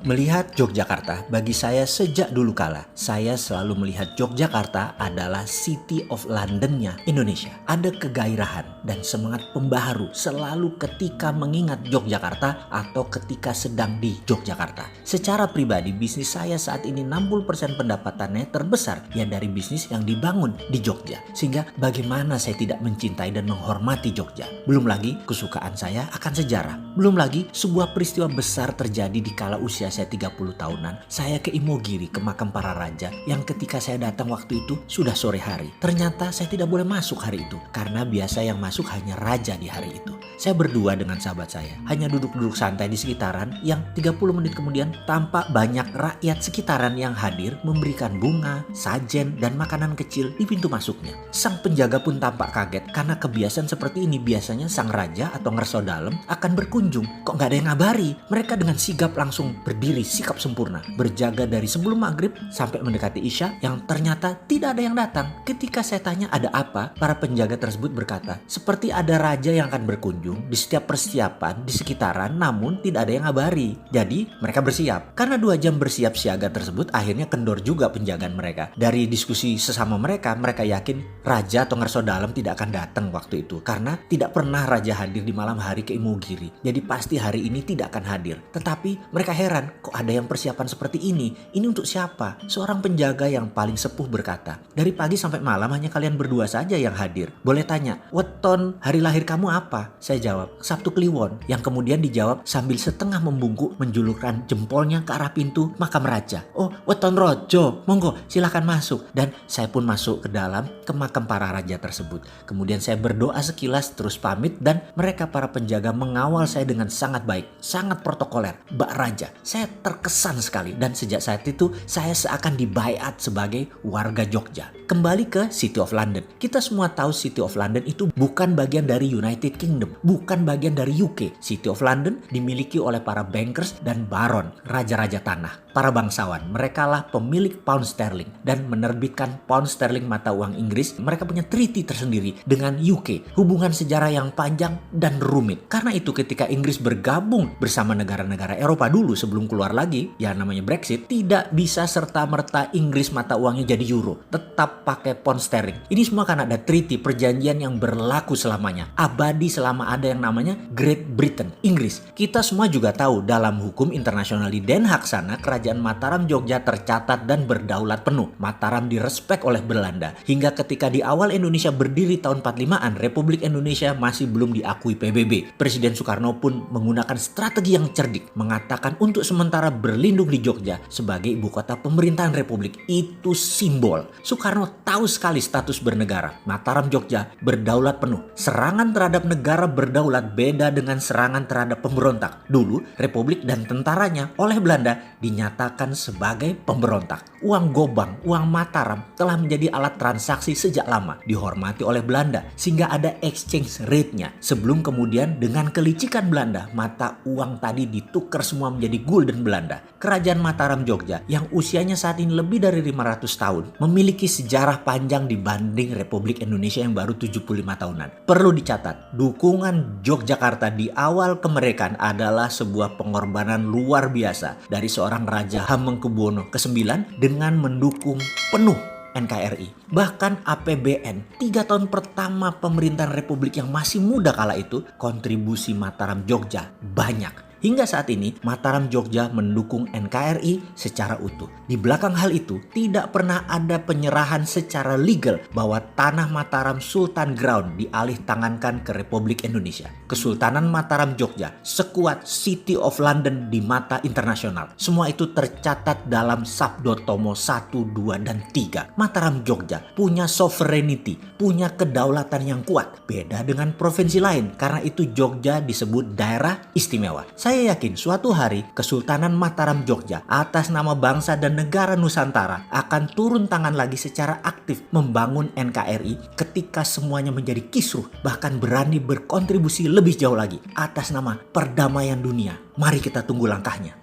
Melihat Yogyakarta, bagi saya sejak dulu kala, saya selalu melihat Yogyakarta adalah City of London-nya Indonesia. Ada kegairahan dan semangat pembaharu selalu ketika mengingat Yogyakarta atau ketika sedang di Yogyakarta. Secara pribadi, bisnis saya saat ini 60% pendapatannya terbesar ya dari bisnis yang dibangun di Jogja. Sehingga bagaimana saya tidak mencintai dan menghormati Jogja. Belum lagi kesukaan saya akan sejarah. Belum lagi sebuah peristiwa besar terjadi di kala usia saya 30 tahunan, saya ke Imogiri, ke makam para raja yang ketika saya datang waktu itu sudah sore hari. Ternyata saya tidak boleh masuk hari itu karena biasa yang masuk hanya raja di hari itu. Saya berdua dengan sahabat saya, hanya duduk-duduk santai di sekitaran yang 30 menit kemudian tampak banyak rakyat sekitaran yang hadir memberikan bunga, sajen, dan makanan kecil di pintu masuknya. Sang penjaga pun tampak kaget karena kebiasaan seperti ini biasanya sang raja atau ngerso dalem akan berkunjung. Kok nggak ada yang ngabari? Mereka dengan sigap langsung berdiri sikap sempurna, berjaga dari sebelum maghrib sampai mendekati isya yang ternyata tidak ada yang datang. Ketika saya tanya ada apa, para penjaga tersebut berkata, seperti ada raja yang akan berkunjung di setiap persiapan di sekitaran namun tidak ada yang ngabari. Jadi mereka bersiap. Karena 2 jam bersiap siaga tersebut akhirnya kendor juga penjagaan mereka. Dari diskusi sesama mereka yakin raja atau ngerso dalem tidak akan datang waktu itu karena tidak pernah raja hadir di malam hari ke Imogiri. Jadi pasti hari ini tidak akan hadir. Tetapi mereka heran, kok ada yang persiapan seperti ini? Ini untuk siapa? Seorang penjaga yang paling sepuh berkata, dari pagi sampai malam hanya kalian berdua saja yang hadir. Boleh tanya, weton hari lahir kamu apa? Saya jawab, Sabtu Kliwon. Yang kemudian dijawab sambil setengah membungkuk menjulurkan jempolnya ke arah pintu makam raja. Oh, weton rojo, monggo silahkan masuk. Dan saya pun masuk ke dalam ke makam para raja tersebut. Kemudian saya berdoa sekilas terus pamit dan mereka para penjaga mengawal saya dengan sangat baik, sangat protokoler. Mbak Raja, saya terkesan sekali dan sejak saat itu saya seakan dibaiat sebagai warga Jogja. Kembali ke City of London. Kita semua tahu City of London itu bukan bagian dari United Kingdom, bukan bagian dari UK. City of London dimiliki oleh para bankers dan baron, raja-raja tanah. Para bangsawan, mereka lah pemilik pound sterling dan menerbitkan pound sterling mata uang Inggris. Mereka punya treaty tersendiri dengan UK, hubungan sejarah yang panjang dan rumit. Karena itu ketika Inggris bergabung bersama negara-negara Eropa dulu sebelum keluar lagi, ya namanya Brexit, tidak bisa serta-merta Inggris mata uangnya jadi euro, tetap pakai pound sterling. Ini semua karena ada treaty, perjanjian yang berlaku selamanya, abadi selama ada yang namanya Great Britain, Inggris. Kita semua juga tahu dalam hukum internasional di Den Haag sana, Kerajaan Mataram Jogja tercatat dan berdaulat penuh. Mataram direspek oleh Belanda. Hingga ketika di awal Indonesia berdiri tahun 45-an, Republik Indonesia masih belum diakui PBB. Presiden Soekarno pun menggunakan strategi yang cerdik, mengatakan untuk sementara berlindung di Jogja sebagai ibu kota pemerintahan Republik. Itu simbol. Soekarno tahu sekali status bernegara. Mataram Jogja berdaulat penuh. Serangan terhadap negara berdaulat beda dengan serangan terhadap pemberontak. Dulu Republik dan tentaranya oleh Belanda dinyatakan sebagai pemberontak. Uang gobang, uang Mataram telah menjadi alat transaksi sejak lama, dihormati oleh Belanda sehingga ada exchange rate-nya. Sebelum kemudian dengan kelicikan Belanda, mata uang tadi ditukar semua menjadi gulden Belanda. Kerajaan Mataram Jogja yang usianya saat ini lebih dari 500 tahun memiliki sejarah panjang dibanding Republik Indonesia yang baru 75 tahunan. Perlu dicatat, dukungan Yogyakarta di awal kemerdekaan adalah sebuah pengorbanan luar biasa dari seorang Raja Hamengkubuwono ke-9 dengan mendukung penuh NKRI. Bahkan APBN 3 tahun pertama pemerintahan Republik yang masih muda kala itu, kontribusi Mataram Jogja banyak. Hingga saat ini Mataram Jogja mendukung NKRI secara utuh. Di belakang hal itu tidak pernah ada penyerahan secara legal bahwa tanah Mataram Sultan Ground dialih tangankan ke Republik Indonesia. Kesultanan Mataram Jogja sekuat City of London di mata internasional. Semua itu tercatat dalam Sabdo Tomo 1, 2, dan 3. Mataram Jogja punya sovereignty, punya kedaulatan yang kuat. Beda dengan provinsi lain karena itu Jogja disebut daerah istimewa. Saya yakin suatu hari Kesultanan Mataram Jogja atas nama bangsa dan negara Nusantara akan turun tangan lagi secara aktif membangun NKRI ketika semuanya menjadi kisruh, bahkan berani berkontribusi lebih jauh lagi atas nama perdamaian dunia. Mari kita tunggu langkahnya.